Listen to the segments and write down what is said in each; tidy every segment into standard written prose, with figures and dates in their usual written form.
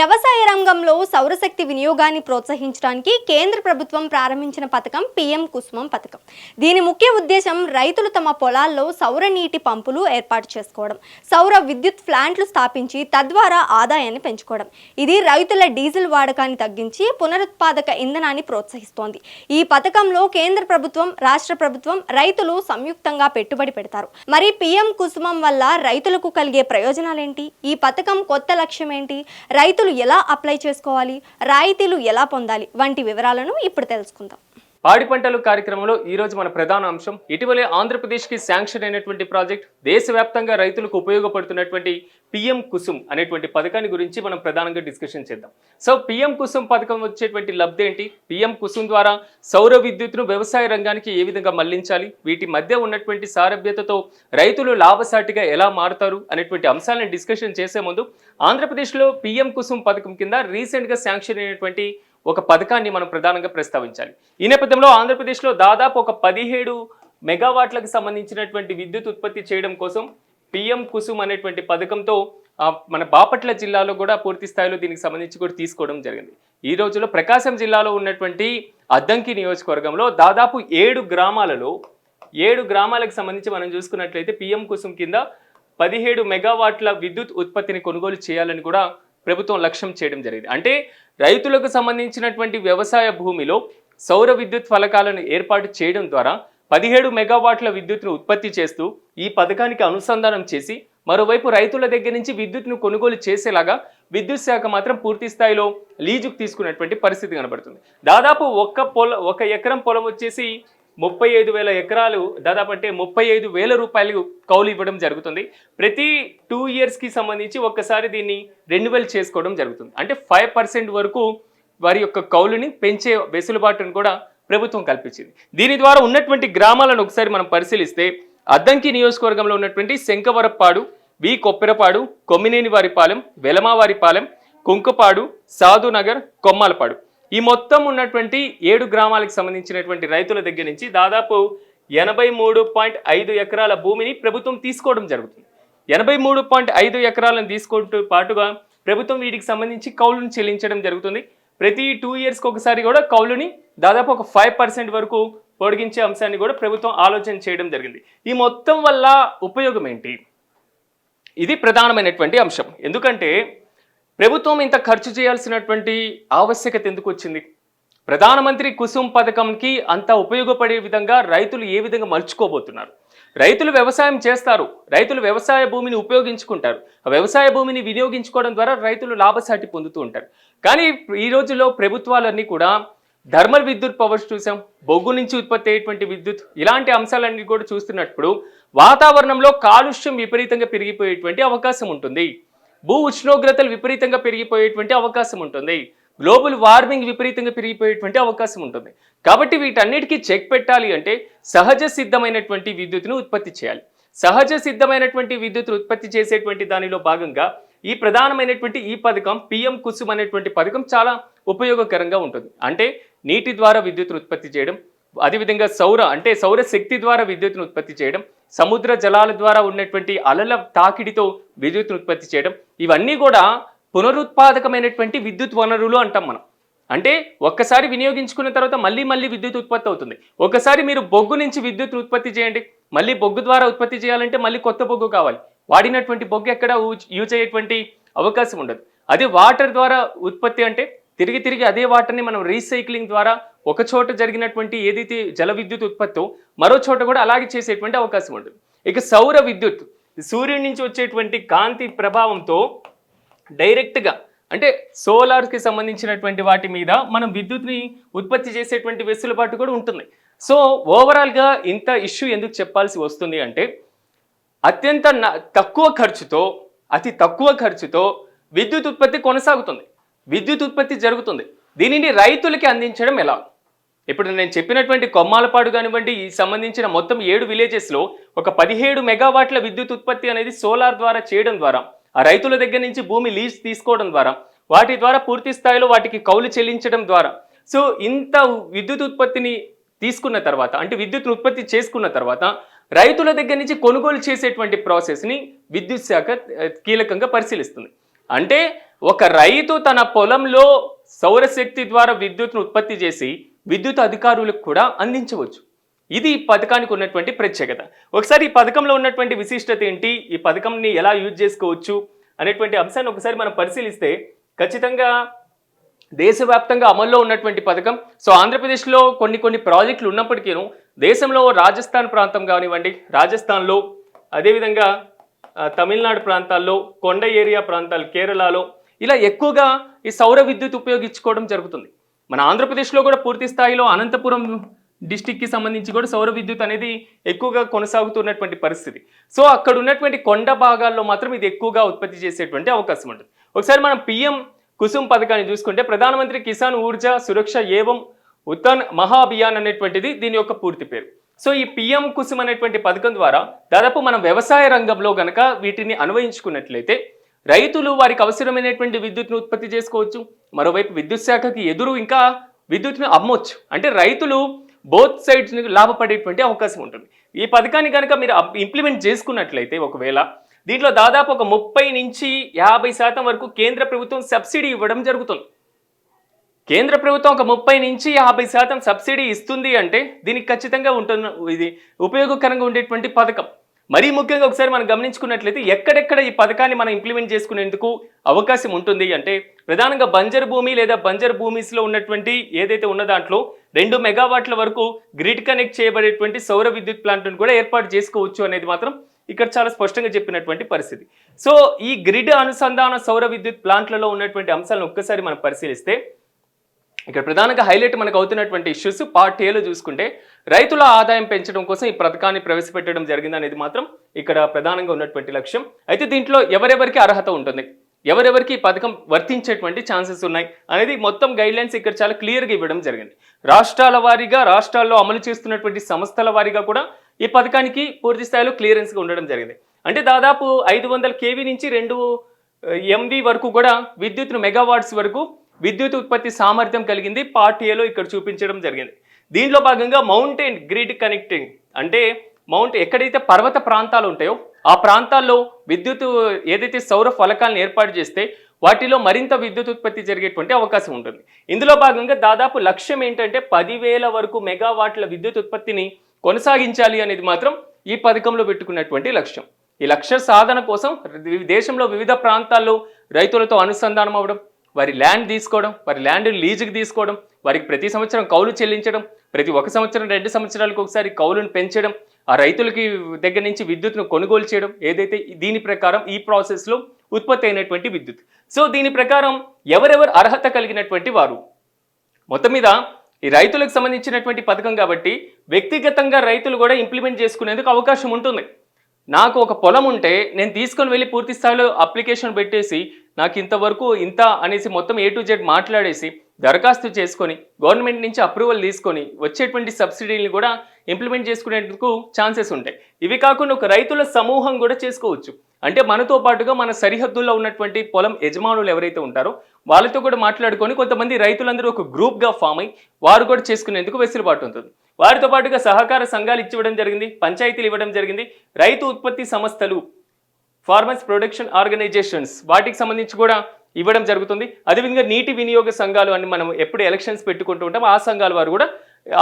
వ్యవసాయ రంగంలో సౌరశక్తి వినియోగాన్ని ప్రోత్సహించడానికి కేంద్ర ప్రభుత్వం ప్రారంభించిన పథకం పీఎం కుసుమం పథకం. దీని ముఖ్య ఉద్దేశం రైతులు తమ పొలాల్లో సౌర నీటి పంపులు ఏర్పాటు చేసుకోవడం, సౌర విద్యుత్ ప్లాంట్లు స్థాపించి తద్వారా ఆదాయాన్ని పెంచుకోవడం. ఇది రైతుల డీజిల్ వాడకాన్ని తగ్గించి పునరుత్పాదక ఇంధనాన్ని ప్రోత్సహిస్తోంది. ఈ పథకంలో కేంద్ర ప్రభుత్వం, రాష్ట్ర ప్రభుత్వం, రైతులు సంయుక్తంగా పెట్టుబడి పెడతారు. మరి పీఎం కుసుమం వల్ల రైతులకు కలిగే ప్రయోజనాలేంటి? ఈ పథకం కొత్త లక్ష్యం ఏంటి? రైతులు ఎలా అప్లై చేసుకోవాలి, రాయితీలు ఎలా పొందాలి వంటి వివరాలను ఇప్పుడు తెలుసుకుందాం. పాడి పంటలు కార్యక్రమంలో ఈ రోజు మన ప్రధాన అంశం ఇటీవలే ఆంధ్రప్రదేశ్కి శాంక్షన్ అయినటువంటి ప్రాజెక్ట్, దేశవ్యాప్తంగా రైతులకు ఉపయోగపడుతున్నటువంటి పీఎం కుసుమ్ అనేటువంటి పథకాన్ని గురించి మనం ప్రధానంగా డిస్కషన్ చేద్దాం. సో పీఎం కుసుమ్ పథకం వచ్చేటువంటి లబ్ధి ఏంటి? పీఎం కుసుమ్ ద్వారా సౌర విద్యుత్తును వ్యవసాయ రంగానికి ఏ విధంగా మళ్లించాలి, వీటి మధ్య ఉన్నటువంటి సారభ్యతతో రైతులు లాభసాటిగా ఎలా మారుతారు అనేటువంటి అంశాలను డిస్కషన్ చేసే ముందు ఆంధ్రప్రదేశ్లో పీఎం కుసుమ్ పథకం కింద రీసెంట్గా శాంక్షన్ అయినటువంటి ఒక పథకాన్ని మనం ప్రధానంగా ప్రస్తావించాలి. ఈ నేపథ్యంలో ఆంధ్రప్రదేశ్లో దాదాపు ఒక 17 మెగావాట్లకు సంబంధించినటువంటి విద్యుత్ ఉత్పత్తి చేయడం కోసం పీఎం కుసుమ్ అనేటువంటి పథకంతో మన బాపట్ల జిల్లాలో కూడా పూర్తి స్థాయిలో దీనికి సంబంధించి కూడా తీసుకోవడం జరిగింది. ఈ రోజులో ప్రకాశం జిల్లాలో ఉన్నటువంటి అద్దంకి నియోజకవర్గంలో దాదాపు 7 గ్రామాలకు సంబంధించి మనం చూసుకున్నట్లయితే పీఎం కుసుమ్ కింద 17 మెగావాట్ల విద్యుత్ ఉత్పత్తిని కొనుగోలు చేయాలని కూడా ప్రభుత్వం లక్ష్యం చేయడం జరిగింది. అంటే రైతులకు సంబంధించినటువంటి వ్యవసాయ భూమిలో సౌర విద్యుత్ ఫలకాలను ఏర్పాటు చేయడం ద్వారా 17 మెగావాట్ల విద్యుత్ను ఉత్పత్తి చేస్తూ ఈ పథకానికి అనుసంధానం చేసి మరోవైపు రైతుల దగ్గర నుంచి విద్యుత్ను కొనుగోలు చేసేలాగా విద్యుత్ శాఖ మాత్రం పూర్తి స్థాయిలో లీజుకు తీసుకున్నటువంటి పరిస్థితి కనబడుతుంది. దాదాపు ఒక ఎకరం పొలం వచ్చేసి 35,000 ఎకరాలు, దాదాపు అంటే 35,000 రూపాయలు కౌలు ఇవ్వడం జరుగుతుంది. ప్రతి 2 ఇయర్స్కి సంబంధించి ఒక్కసారి దీన్ని రెన్యువల్ చేసుకోవడం జరుగుతుంది. అంటే 5% వరకు వారి యొక్క కౌలుని పెంచే వెసులుబాటును కూడా ప్రభుత్వం కల్పించింది. దీని ద్వారా ఉన్నటువంటి గ్రామాలను ఒకసారి మనం పరిశీలిస్తే అద్దంకి నియోజకవర్గంలో ఉన్నటువంటి శంకవరపాడు, వి కొప్పెరపాడు, కొమ్మినేనివారిపాలెం, వెలమావారిపాలెం, కుంకపాడు, సాధునగర్, కొమ్మాలపాడు, ఈ మొత్తం ఉన్నటువంటి 7 గ్రామాలకు సంబంధించినటువంటి రైతుల దగ్గర నుంచి దాదాపు 83.5 ఎకరాల భూమిని ప్రభుత్వం తీసుకోవడం జరుగుతుంది. 83.5 ఎకరాలను తీసుకోవడంతో పాటుగా ప్రభుత్వం వీటికి సంబంధించి కౌలును చెల్లించడం జరుగుతుంది. ప్రతి 2 ఇయర్స్కి ఒకసారి కూడా కౌలుని దాదాపు ఒక 5% వరకు పొడిగించే అంశాన్ని కూడా ప్రభుత్వం ఆలోచన చేయడం జరిగింది. ఈ మొత్తం వల్ల ఉపయోగం ఏంటి? ఇది ప్రధానమైనటువంటి అంశం. ఎందుకంటే ప్రభుత్వం ఇంత ఖర్చు చేయాల్సినటువంటి ఆవశ్యకత ఎందుకు వచ్చింది? ప్రధానమంత్రి కుసుమ్ పథకంకి అంత ఉపయోగపడే విధంగా రైతులు ఏ విధంగా మలుచుకోబోతున్నారు? రైతులు వ్యవసాయం చేస్తారు, రైతులు వ్యవసాయ భూమిని ఉపయోగించుకుంటారు, ఆ వ్యవసాయ భూమిని వినియోగించుకోవడం ద్వారా రైతులు లాభసాటి పొందుతూ ఉంటారు. కానీ ఈ రోజుల్లో ప్రభుత్వాలన్నీ కూడా థర్మల్ విద్యుత్ పవర్స్ చూసాం, బొగ్గు నుంచి ఉత్పత్తి అయ్యేటువంటి విద్యుత్, ఇలాంటి అంశాలన్నీ కూడా చూస్తున్నప్పుడు వాతావరణంలో కాలుష్యం విపరీతంగా పెరిగిపోయేటువంటి అవకాశం ఉంటుంది, భూ ఉష్ణోగ్రతలు విపరీతంగా పెరిగిపోయేటువంటి అవకాశం ఉంటుంది, గ్లోబల్ వార్మింగ్ విపరీతంగా పెరిగిపోయేటువంటి అవకాశం ఉంటుంది. కాబట్టి వీటన్నిటికీ చెక్ పెట్టాలి అంటే సహజ సిద్ధమైనటువంటి విద్యుత్తును ఉత్పత్తి చేయాలి. సహజ సిద్ధమైనటువంటి విద్యుత్ ఉత్పత్తి చేసేటువంటి దానిలో భాగంగా ఈ ప్రధానమైనటువంటి ఈ పథకం పీఎం కుసుమ్ అనేటువంటి పథకం చాలా ఉపయోగకరంగా ఉంటుంది. అంటే నీటి ద్వారా విద్యుత్తును ఉత్పత్తి చేయడం, అదేవిధంగా సౌర శక్తి ద్వారా విద్యుత్తును ఉత్పత్తి చేయడం, సముద్ర జలాల ద్వారా ఉన్నటువంటి అలల తాకిడితో విద్యుత్తును ఉత్పత్తి చేయడం, ఇవన్నీ కూడా పునరుత్పాదకమైనటువంటి విద్యుత్ వనరులు అంటాం మనం. అంటే ఒక్కసారి వినియోగించుకున్న తర్వాత మళ్ళీ విద్యుత్ ఉత్పత్తి అవుతుంది. ఒకసారి మీరు బొగ్గు నుంచి విద్యుత్ ఉత్పత్తి చేయండి, మళ్ళీ బొగ్గు ద్వారా ఉత్పత్తి చేయాలంటే మళ్ళీ కొత్త బొగ్గు కావాలి. వాడినటువంటి బొగ్గు ఎక్కడ యూజ్ అయ్యేటువంటి అవకాశం ఉండదు. అదే వాటర్ ద్వారా ఉత్పత్తి అంటే తిరిగి అదే వాటర్ని మనం రీసైక్లింగ్ ద్వారా ఒక చోట జరిగినటువంటి ఏదైతే జల విద్యుత్ ఉత్పత్తో మరో చోట కూడా అలాగే చేసేటువంటి అవకాశం ఉంటుంది. ఇక సౌర విద్యుత్, సూర్యుడి నుంచి వచ్చేటువంటి కాంతి ప్రభావంతో డైరెక్ట్గా అంటే సోలార్కి సంబంధించినటువంటి వాటి మీద మనం విద్యుత్ని ఉత్పత్తి చేసేటువంటి వెసులుబాటు కూడా ఉంటుంది. సో ఓవరాల్గా ఇంత ఇష్యూ ఎందుకు చెప్పాల్సి వస్తుంది అంటే అత్యంత అతి తక్కువ ఖర్చుతో విద్యుత్ ఉత్పత్తి కొనసాగుతుంది, విద్యుత్ ఉత్పత్తి జరుగుతుంది. దీనిని రైతులకి అందించడం ఎలా? ఇప్పుడు నేను చెప్పినటువంటి కొమ్మాలపాడు కానివ్వండి, ఈ సంబంధించిన మొత్తం 7 విలేజెస్లో ఒక 17 మెగావాట్ల విద్యుత్ ఉత్పత్తి అనేది సోలార్ ద్వారా చేయడం ద్వారా, ఆ రైతుల దగ్గర నుంచి భూమి లీజ్ తీసుకోవడం ద్వారా, వాటి ద్వారా పూర్తి స్థాయిలో వాటికి కౌలు చెల్లించడం ద్వారా, సో ఇంత విద్యుత్ ఉత్పత్తిని తీసుకున్న తర్వాత, అంటే విద్యుత్ను ఉత్పత్తి చేసుకున్న తర్వాత రైతుల దగ్గర నుంచి కొనుగోలు చేసేటువంటి ప్రాసెస్ని విద్యుత్ శాఖ కీలకంగా పరిశీలిస్తుంది. అంటే ఒక రైతు తన పొలంలో సౌరశక్తి ద్వారా విద్యుత్ను ఉత్పత్తి చేసి విద్యుత్ అధికారులకు కూడా అందించవచ్చు. ఇది ఈ పథకానికి ఉన్నటువంటి ప్రత్యేకత. ఒకసారి ఈ పథకంలో ఉన్నటువంటి విశిష్టత ఏంటి, ఈ పథకంని ఎలా యూజ్ చేసుకోవచ్చు అనేటువంటి అంశాన్ని ఒకసారి మనం పరిశీలిస్తే ఖచ్చితంగా దేశవ్యాప్తంగా అమల్లో ఉన్నటువంటి పథకం. సో ఆంధ్రప్రదేశ్లో కొన్ని ప్రాజెక్టులు ఉన్నప్పటికీ దేశంలో రాజస్థాన్ ప్రాంతం కానివ్వండి, రాజస్థాన్లో, అదేవిధంగా తమిళనాడు ప్రాంతాల్లో, కొండ ఏరియా ప్రాంతాలు, కేరళలో ఇలా ఎక్కువగా ఈ సౌర విద్యుత్ ఉపయోగించుకోవడం జరుగుతుంది. మన ఆంధ్రప్రదేశ్లో కూడా పూర్తి స్థాయిలో అనంతపురం డిస్టిక్కి సంబంధించి కూడా సౌర విద్యుత్ అనేది ఎక్కువగా కొనసాగుతున్నటువంటి పరిస్థితి. సో అక్కడ ఉన్నటువంటి కొండ భాగాల్లో మాత్రం ఇది ఎక్కువగా ఉత్పత్తి చేసేటువంటి అవకాశం ఉంటుంది. ఒకసారి మనం పిఎం కుసుమ్ పథకాన్ని చూసుకుంటే ప్రధానమంత్రి కిసాన్ ఊర్జా సురక్ష ఏవం ఉత్తన్ మహా అభియాన్ అనేటువంటిది దీని యొక్క పూర్తి పేరు. సో ఈ పిఎం కుసుమ్ అనేటువంటి పథకం ద్వారా దాదాపు మనం వ్యవసాయ రంగంలో గనక వీటిని అన్వయించుకున్నట్లయితే రైతులు వారికి అవసరమైనటువంటి విద్యుత్ను ఉత్పత్తి చేసుకోవచ్చు. మరోవైపు విద్యుత్ శాఖకి ఎదురు ఇంకా విద్యుత్ను అమ్మొచ్చు. అంటే రైతులు బోత్ సైడ్స్ లాభపడేటువంటి అవకాశం ఉంటుంది. ఈ పథకాన్ని కనుక మీరు ఇంప్లిమెంట్ చేసుకున్నట్లయితే ఒకవేళ దీంట్లో దాదాపు ఒక 30 నుంచి 50% వరకు కేంద్ర ప్రభుత్వం సబ్సిడీ ఇవ్వడం జరుగుతుంది. కేంద్ర ప్రభుత్వం ఒక 30 నుంచి 50% సబ్సిడీ ఇస్తుంది అంటే దీనికి ఖచ్చితంగా ఇది ఉపయోగకరంగా ఉండేటువంటి పథకం. మరీ ముఖ్యంగా ఒకసారి మనం గమనించుకున్నట్లయితే ఎక్కడెక్కడ ఈ పథకాన్ని మనం ఇంప్లిమెంట్ చేసుకునేందుకు అవకాశం ఉంటుంది అంటే ప్రధానంగా బంజరు భూమి లేదా బంజరు భూమిస్లో ఉన్నటువంటి ఏదైతే ఉన్న దాంట్లో 2 మెగావాట్ల వరకు గ్రిడ్ కనెక్ట్ చేయబడేటువంటి సౌర విద్యుత్ ప్లాంట్ను కూడా ఏర్పాటు చేసుకోవచ్చు అనేది మాత్రం ఇక్కడ చాలా స్పష్టంగా చెప్పినటువంటి పరిస్థితి. సో ఈ గ్రిడ్ అనుసంధాన సౌర విద్యుత్ ప్లాంట్లలో ఉన్నటువంటి అంశాలను ఒక్కసారి మనం పరిశీలిస్తే ఇక్కడ ప్రధానంగా హైలైట్ మనకు అవుతున్నటువంటి ఇష్యూస్ పార్ట్ ఏలో చూసుకుంటే రైతుల ఆదాయం పెంచడం కోసం ఈ పథకాన్ని ప్రవేశపెట్టడం జరిగింది అనేది మాత్రం ఇక్కడ ప్రధానంగా ఉన్నటువంటి లక్ష్యం. అయితే దీంట్లో ఎవరెవరికి అర్హత ఉంటుంది, ఎవరెవరికి ఈ పథకం వర్తించేటువంటి ఛాన్సెస్ ఉన్నాయి అనేది మొత్తం గైడ్లైన్స్ ఇక్కడ చాలా క్లియర్గా ఇవ్వడం జరిగింది. రాష్ట్రాల వారీగా, రాష్ట్రాల్లో అమలు చేస్తున్నటువంటి సంస్థల వారీగా కూడా ఈ పథకానికి పూర్తి స్థాయిలో క్లియరెన్స్గా ఉండడం జరిగింది. అంటే దాదాపు 500 kV నుంచి 2 MV వరకు కూడా విద్యుత్ను మెగావాట్స్ వరకు విద్యుత్ ఉత్పత్తి సామర్థ్యం కలిగింది పార్ట్ ఏలో ఇక్కడ చూపించడం జరిగింది. దీంట్లో భాగంగా మౌంటైన్ గ్రిడ్ కనెక్టింగ్ అంటే ఎక్కడైతే పర్వత ప్రాంతాలు ఉంటాయో ఆ ప్రాంతాల్లో విద్యుత్ ఏదైతే సౌర ఫలకాలను ఏర్పాటు చేస్తే వాటిలో మరింత విద్యుత్ ఉత్పత్తి జరిగేటువంటి అవకాశం ఉంటుంది. ఇందులో భాగంగా దాదాపు లక్ష్యం ఏంటంటే 10,000 వరకు మెగావాట్ల విద్యుత్ ఉత్పత్తిని కొనసాగించాలి అనేది మాత్రం ఈ పథకంలో పెట్టుకున్నటువంటి లక్ష్యం. ఈ లక్ష్య సాధన కోసం దేశంలో వివిధ ప్రాంతాల్లో రైతులతో అనుసంధానం అవ్వడం, వారి ల్యాండ్ తీసుకోవడం, వారి ల్యాండ్ లీజుకి తీసుకోవడం, వారికి ప్రతి సంవత్సరం కౌలు చెల్లించడం, ప్రతి 1 సంవత్సరం 2 సంవత్సరాలకు ఒకసారి కౌలును పెంచడం, ఆ రైతులకి దగ్గర నుంచి విద్యుత్ను కొనుగోలు చేయడం, ఏదైతే దీని ప్రకారం ఈ ప్రాసెస్లో ఉత్పత్తి అయినటువంటి విద్యుత్. సో దీని ప్రకారం ఎవరెవరు అర్హత కలిగినటువంటి వారు, మొత్తం మీద ఈ రైతులకు సంబంధించినటువంటి పథకం కాబట్టి వ్యక్తిగతంగా రైతులు కూడా ఇంప్లిమెంట్ చేసుకునేందుకు అవకాశం ఉంటుంది. నాకు ఒక పొలం ఉంటే నేను తీసుకొని వెళ్ళి పూర్తి స్థాయిలో అప్లికేషన్ పెట్టేసి నాకు ఇంతవరకు ఇంత అనేసి మొత్తం A to Z మాట్లాడేసి దరఖాస్తు చేసుకొని గవర్నమెంట్ నుంచి అప్రూవల్ తీసుకొని వచ్చేటువంటి సబ్సిడీని కూడా ఇంప్లిమెంట్ చేసుకునేందుకు ఛాన్సెస్ ఉంటాయి. ఇవి కాకుండా ఒక రైతుల సమూహం కూడా చేసుకోవచ్చు. అంటే మనతో పాటుగా మన సరిహద్దుల్లో ఉన్నటువంటి పొలం యజమానులు ఎవరైతే ఉంటారో వాళ్ళతో కూడా మాట్లాడుకొని కొంతమంది రైతులందరూ ఒక గ్రూప్గా ఫామ్ అయ్యి వారు కూడా చేసుకునేందుకు వెసులుబాటు ఉంటుంది. వారితో పాటుగా సహకార సంఘాలు ఇవ్వడం జరిగింది, పంచాయతీలు ఇవ్వడం జరిగింది, రైతు ఉత్పత్తి సంస్థలు, ఫార్మర్స్ ప్రొడక్షన్ ఆర్గనైజేషన్స్ వాటికి సంబంధించి కూడా ఇవ్వడం జరుగుతుంది. అదేవిధంగా నీటి వినియోగ సంఘాలు అని మనం ఎప్పుడు ఎలక్షన్స్ పెట్టుకుంటూ ఉంటాం, ఆ సంఘాల వారు కూడా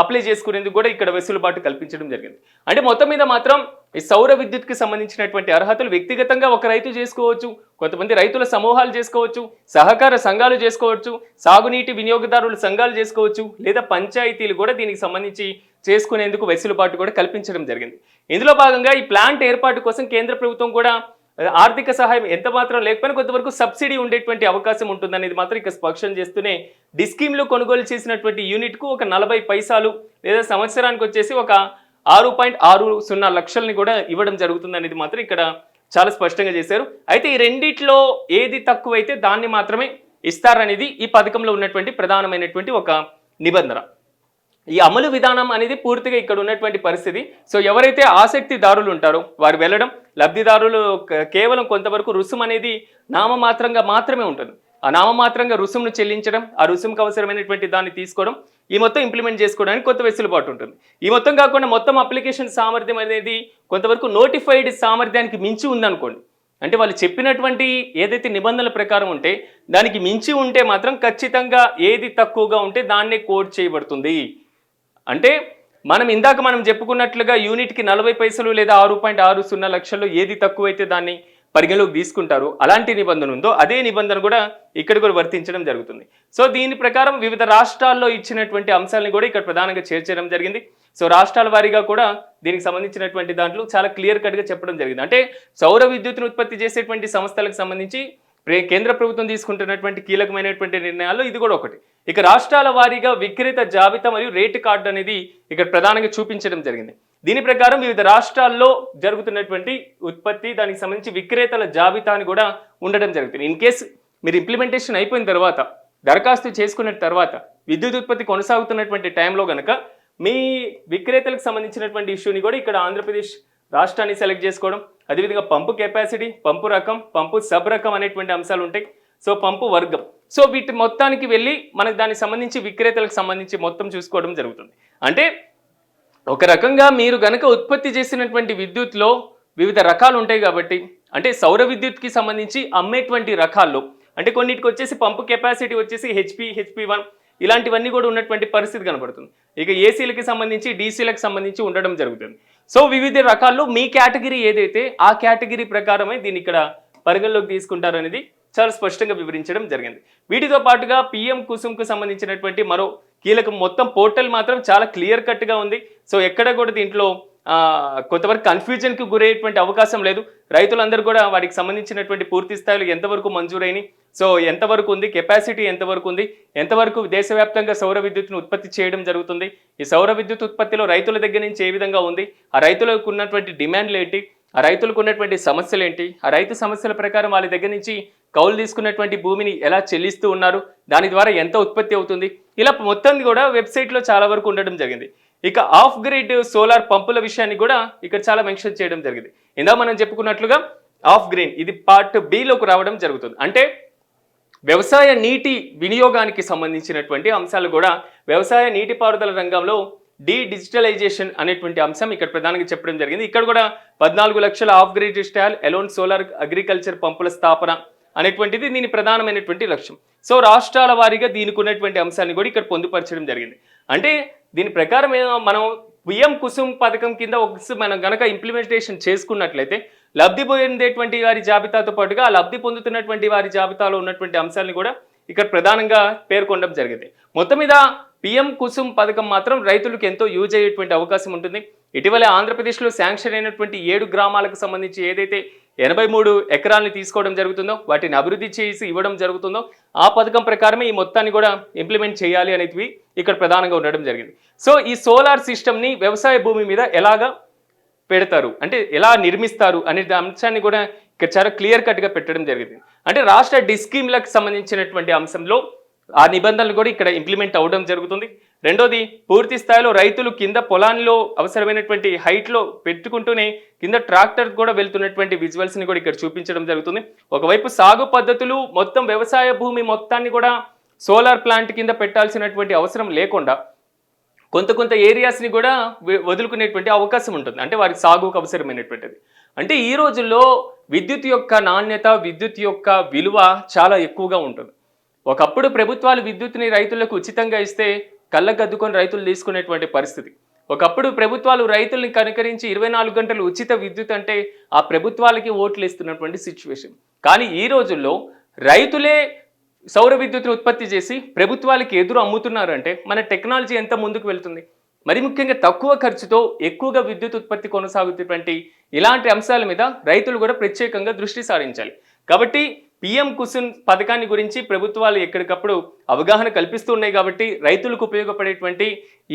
అప్లై చేసుకునేందుకు కూడా ఇక్కడ వెసులుబాటు కల్పించడం జరిగింది. అంటే మొత్తం మీద మాత్రం ఈ సౌర విద్యుత్కి సంబంధించినటువంటి అర్హతలు వ్యక్తిగతంగా ఒక రైతు చేసుకోవచ్చు, కొంతమంది రైతుల సమూహాలు చేసుకోవచ్చు, సహకార సంఘాలు చేసుకోవచ్చు, సాగునీటి వినియోగదారుల సంఘాలు చేసుకోవచ్చు, లేదా పంచాయతీలు కూడా దీనికి సంబంధించి చేసుకునేందుకు వెసులుబాటు కూడా కల్పించడం జరిగింది. ఇందులో భాగంగా ఈ ప్లాంట్ ఏర్పాటు కోసం కేంద్ర ప్రభుత్వం కూడా ఆర్థిక సహాయం ఎంత మాత్రం లేకపోయినా కొంతవరకు సబ్సిడీ ఉండేటువంటి అవకాశం ఉంటుందనేది మాత్రం ఇక స్పష్టం చేస్తూనే డిస్కీమ్లో కొనుగోలు చేసినటువంటి యూనిట్కు ఒక 40 పైసలు లేదా సంవత్సరానికి వచ్చేసి ఒక 6.60 లక్షల్ని కూడా ఇవ్వడం జరుగుతుందనేది మాత్రం ఇక్కడ చాలా స్పష్టంగా చేశారు. అయితే ఈ రెండిట్లో ఏది తక్కువైతే దాన్ని మాత్రమే ఇస్తారనేది ఈ పథకంలో ఉన్నటువంటి ప్రధానమైనటువంటి ఒక నిబంధన. ఈ అమలు విధానం అనేది పూర్తిగా ఇక్కడ ఉన్నటువంటి పరిస్థితి. సో ఎవరైతే ఆసక్తిదారులు ఉంటారో వారు వెళ్ళడం, లబ్ధిదారులు కేవలం కొంతవరకు రుసుము అనేది నామమాత్రంగా మాత్రమే ఉంటుంది. ఆ నామమాత్రంగా రుసుమును చెల్లించడం, ఆ రుసుముకు అవసరమైనటువంటి దాన్ని తీసుకోవడం, ఈ మొత్తం ఇంప్లిమెంట్ చేసుకోవడానికి కొత్త వెసులుబాటు ఉంటుంది. ఈ మొత్తం కాకుండా మొత్తం అప్లికేషన్ సామర్థ్యం అనేది కొంతవరకు నోటిఫైడ్ సామర్థ్యానికి మించి ఉందనుకోండి, అంటే వాళ్ళు చెప్పినటువంటి ఏదైతే నిబంధనల ప్రకారం ఉంటే దానికి మించి ఉంటే మాత్రం ఖచ్చితంగా ఏది తక్కువగా ఉంటే దాన్నే కోడ్ చేయబడుతుంది. అంటే మనం చెప్పుకున్నట్లుగా యూనిట్కి 40 పైసలు లేదా 6.60 లక్షల్లో ఏది తక్కువైతే దాన్ని పరిగణలోకి తీసుకుంటారు. అలాంటి నిబంధన ఉందో అదే నిబంధన కూడా ఇక్కడ కూడా వర్తించడం జరుగుతుంది. సో దీని ప్రకారం వివిధ రాష్ట్రాల్లో ఇచ్చినటువంటి అంశాలను కూడా ఇక్కడ ప్రధానంగా చేర్చడం జరిగింది. సో రాష్ట్రాల వారీగా కూడా దీనికి సంబంధించినటువంటి దాంట్లో చాలా క్లియర్ కట్గా చెప్పడం జరిగింది. అంటే సౌర విద్యుత్తును ఉత్పత్తి చేసేటువంటి సంస్థలకు సంబంధించి కేంద్ర ప్రభుత్వం తీసుకుంటున్నటువంటి కీలకమైనటువంటి నిర్ణయాల్లో ఇది కూడా ఒకటి. ఇక రాష్ట్రాల వారీగా విక్రేత జాబితా మరియు రేటు కార్డు అనేది ఇక్కడ ప్రధానంగా చూపించడం జరిగింది. దీని ప్రకారం వివిధ రాష్ట్రాల్లో జరుగుతున్నటువంటి ఉత్పత్తి దానికి సంబంధించి విక్రేతల జాబితాని కూడా ఉండడం జరుగుతుంది. ఇన్ కేసు మీరు ఇంప్లిమెంటేషన్ అయిపోయిన తర్వాత దరఖాస్తు చేసుకున్న తర్వాత విద్యుత్ ఉత్పత్తి కొనసాగుతున్నటువంటి టైంలో కనుక మీ విక్రేతలకు సంబంధించినటువంటి ఇష్యూని కూడా ఇక్కడ ఆంధ్రప్రదేశ్ రాష్ట్రాన్ని సెలెక్ట్ చేసుకోవడం, అదేవిధంగా పంపు కెపాసిటీ, పంపు రకం, పంపు సబ్ రకం అనేటువంటి అంశాలు ఉంటాయి. సో పంపు వర్గం, సో వీటి మొత్తానికి వెళ్ళి మనకు దానికి సంబంధించి విక్రేతలకు సంబంధించి మొత్తం చూసుకోవడం జరుగుతుంది. అంటే ఒక రకంగా మీరు గనక ఉత్పత్తి చేసినటువంటి విద్యుత్లో వివిధ రకాలు ఉంటాయి కాబట్టి, అంటే సౌర విద్యుత్కి సంబంధించి అమ్మేటువంటి రకాల్లో అంటే కొన్నిటికి వచ్చేసి పంపు కెపాసిటీ వచ్చేసి HP1 ఇలాంటివన్నీ కూడా ఉన్నటువంటి పరిస్థితి కనబడుతుంది. ఇక ఏసీలకి సంబంధించి డీసీలకు సంబంధించి ఉండడం జరుగుతుంది. సో వివిధ రకాల్లో మీ కేటగిరీ ఏదైతే ఆ కేటగిరీ ప్రకారమే దీన్ని ఇక్కడ పరిగణలోకి తీసుకుంటారనేది చాలా స్పష్టంగా వివరించడం జరిగింది. వీటితో పాటుగా పిఎం కుసుమ్కు సంబంధించినటువంటి మరో కీలకం మొత్తం పోర్టల్ మాత్రం చాలా క్లియర్ కట్గా ఉంది. సో ఎక్కడ కూడా దీంట్లో కొంతవరకు కన్ఫ్యూజన్కి గురయ్యేటువంటి అవకాశం లేదు. రైతులందరూ కూడా వాటికి సంబంధించినటువంటి పూర్తి స్థాయిలో ఎంతవరకు మంజూరైనవి, సో ఎంతవరకు ఉంది, కెపాసిటీ ఎంతవరకు ఉంది, ఎంతవరకు దేశవ్యాప్తంగా సౌర విద్యుత్తును ఉత్పత్తి చేయడం జరుగుతుంది, ఈ సౌర విద్యుత్ ఉత్పత్తిలో రైతుల దగ్గర నుంచి ఏ విధంగా ఉంది, ఆ రైతులకు ఉన్నటువంటి డిమాండ్లు ఏంటి, ఆ రైతులకు ఉన్నటువంటి సమస్యలు ఏంటి, ఆ రైతు సమస్యల ప్రకారం వాళ్ళ దగ్గర నుంచి కౌలు తీసుకున్నటువంటి భూమిని ఎలా చెల్లిస్తూ ఉన్నారు, దాని ద్వారా ఎంత ఉత్పత్తి అవుతుంది, ఇలా మొత్తం కూడా వెబ్సైట్లో చాలా వరకు ఉండడం జరిగింది. ఇక ఆఫ్ గ్రిడ్ సోలార్ పంపుల విషయాన్ని కూడా ఇక్కడ చాలా మెన్షన్ చేయడం జరిగింది. ఇందా మనం చెప్పుకున్నట్లుగా ఆఫ్ గ్రిడ్ ఇది పార్ట్ బిలోకి రావడం జరుగుతుంది. అంటే వ్యవసాయ నీటి వినియోగానికి సంబంధించినటువంటి అంశాలు కూడా వ్యవసాయ నీటిపారుదల రంగంలో డిజిటలైజేషన్ అనేటువంటి అంశం ఇక్కడ ప్రధానంగా చెప్పడం జరిగింది. ఇక్కడ కూడా 14 లక్షల off grid standalone solar agriculture పంపుల స్థాపన అనేటువంటిది దీని ప్రధానమైనటువంటి లక్ష్యం. సో రాష్ట్రాల వారీగా దీనికి ఉన్నటువంటి అంశాన్ని కూడా ఇక్కడ పొందుపరచడం జరిగింది. అంటే దీని ప్రకారం మనం పిఎం కుసుమ్ పథకం కింద మనం గనక ఇంప్లిమెంటేషన్ చేసుకున్నట్లయితే లబ్ధి పొందేటువంటి వారి జాబితాతో పాటుగా లబ్ధి పొందుతున్నటువంటి వారి జాబితాలో ఉన్నటువంటి అంశాలను కూడా ఇక్కడ ప్రధానంగా పేర్కొనడం జరిగింది. మొత్తం మీద పిఎం కుసుమ్ పథకం మాత్రం రైతులకు ఎంతో యూజ్ అయ్యేటువంటి అవకాశం ఉంటుంది. ఇటీవల ఆంధ్రప్రదేశ్లో శాంక్షన్ అయినటువంటి 7 గ్రామాలకు సంబంధించి ఏదైతే 83 ఎకరాలని తీసుకోవడం జరుగుతుందో వాటిని అభివృద్ధి చేసి ఇవ్వడం జరుగుతుందో ఆ పథకం ప్రకారమే ఈ మొత్తాన్ని కూడా ఇంప్లిమెంట్ చేయాలి అనేది ఇక్కడ ప్రధానంగా ఉండడం జరిగింది. సో ఈ సోలార్ సిస్టమ్ని వ్యవసాయ భూమి మీద ఎలాగా పెడతారు, అంటే ఎలా నిర్మిస్తారు అనే అంశాన్ని కూడా ఇక్కడ చాలా క్లియర్ కట్గా పెట్టడం జరిగింది. అంటే రాష్ట్ర డిస్కీమ్లకు సంబంధించినటువంటి అంశంలో ఆ నిబంధనలు కూడా ఇక్కడ ఇంప్లిమెంట్ అవ్వడం జరుగుతుంది. రెండోది పూర్తి స్థాయిలో రైతులు కింద పొలాల్లో అవసరమైనటువంటి హైట్లో పెట్టుకుంటూనే కింద ట్రాక్టర్ కూడా వెళ్తున్నటువంటి విజువల్స్ని కూడా ఇక్కడ చూపించడం జరుగుతుంది. ఒకవైపు సాగు పద్ధతులు మొత్తం వ్యవసాయ భూమి మొత్తాన్ని కూడా సోలార్ ప్లాంట్ కింద పెట్టాల్సినటువంటి అవసరం లేకుండా కొంత ఏరియాస్ని కూడా వదులుకునేటువంటి అవకాశం ఉంటుంది, అంటే వారికి సాగుకు అవసరమైనటువంటిది. అంటే ఈ రోజుల్లో విద్యుత్ యొక్క నాణ్యత, విద్యుత్ యొక్క విలువ చాలా ఎక్కువగా ఉంటుంది. ఒకప్పుడు ప్రభుత్వాలు విద్యుత్ని రైతులకు ఉచితంగా ఇస్తే కళ్ళగద్దుకొని రైతులు తీసుకునేటువంటి పరిస్థితి. ఒకప్పుడు ప్రభుత్వాలు రైతుల్ని కనుకరించి 24 గంటలు ఉచిత విద్యుత్ అంటే ఆ ప్రభుత్వాలకి ఓట్లు ఇస్తున్నటువంటి సిచ్యువేషన్. కానీ ఈ రోజుల్లో రైతులే సౌర విద్యుత్తును ఉత్పత్తి చేసి ప్రభుత్వాలకి ఎదురు అమ్ముతున్నారంటే మన టెక్నాలజీ ఎంత ముందుకు వెళ్తుంది. మరి ముఖ్యంగా తక్కువ ఖర్చుతో ఎక్కువగా విద్యుత్ ఉత్పత్తి కొనసాగుతున్నటువంటి ఇలాంటి అంశాల మీద రైతులు కూడా ప్రత్యేకంగా దృష్టి సారించాలి. కాబట్టి పిఎం కుసుమ్ పథకాన్ని గురించి ప్రభుత్వాలు ఎక్కడికప్పుడు అవగాహన కల్పిస్తూ ఉన్నాయి. కాబట్టి రైతులకు ఉపయోగపడేటువంటి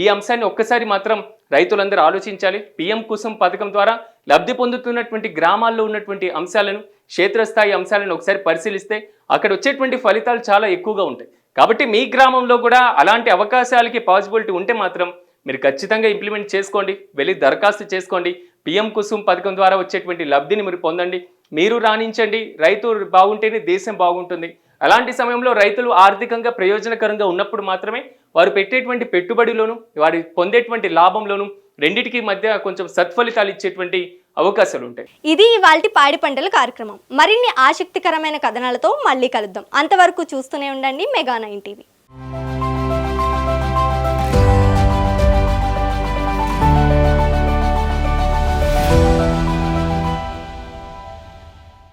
ఈ అంశాన్ని ఒక్కసారి మాత్రం రైతులందరూ ఆలోచించాలి. పిఎం కుసుమ్ పథకం ద్వారా లబ్ధి పొందుతున్నటువంటి గ్రామాల్లో ఉన్నటువంటి అంశాలను, క్షేత్రస్థాయి అంశాలను ఒకసారి పరిశీలిస్తే అక్కడ వచ్చేటువంటి ఫలితాలు చాలా ఎక్కువగా ఉంటాయి. కాబట్టి మీ గ్రామంలో కూడా అలాంటి అవకాశాలకి పాసిబిలిటీ ఉంటే మాత్రం మీరు ఖచ్చితంగా ఇంప్లిమెంట్ చేసుకోండి, వెళ్ళి దరఖాస్తు చేసుకోండి. పిఎం కుసుమ్ పథకం ద్వారా వచ్చేటువంటి లబ్ధిని మీరు పొందండి, మీరు రాణించండి. రైతు బాగుంటేనే దేశం బాగుంటుంది. అలాంటి సమయంలో రైతులు ఆర్థికంగా ప్రయోజనకరంగా ఉన్నప్పుడు మాత్రమే వారు పెట్టేటువంటి పెట్టుబడిలోను, వారి పొందేటువంటి లాభంలోను రెండిటికి మధ్య కొంచెం సత్ఫలితాలు ఇచ్చేటువంటి అవకాశాలు ఉంటాయి. ఇది ఇవాల్టి పాడి పంటల కార్యక్రమం. మరిన్ని ఆసక్తికరమైన కథనాలతో మళ్ళీ కలుద్దాం. అంతవరకు చూస్తూనే ఉండండి మెగా 9 టీవీ.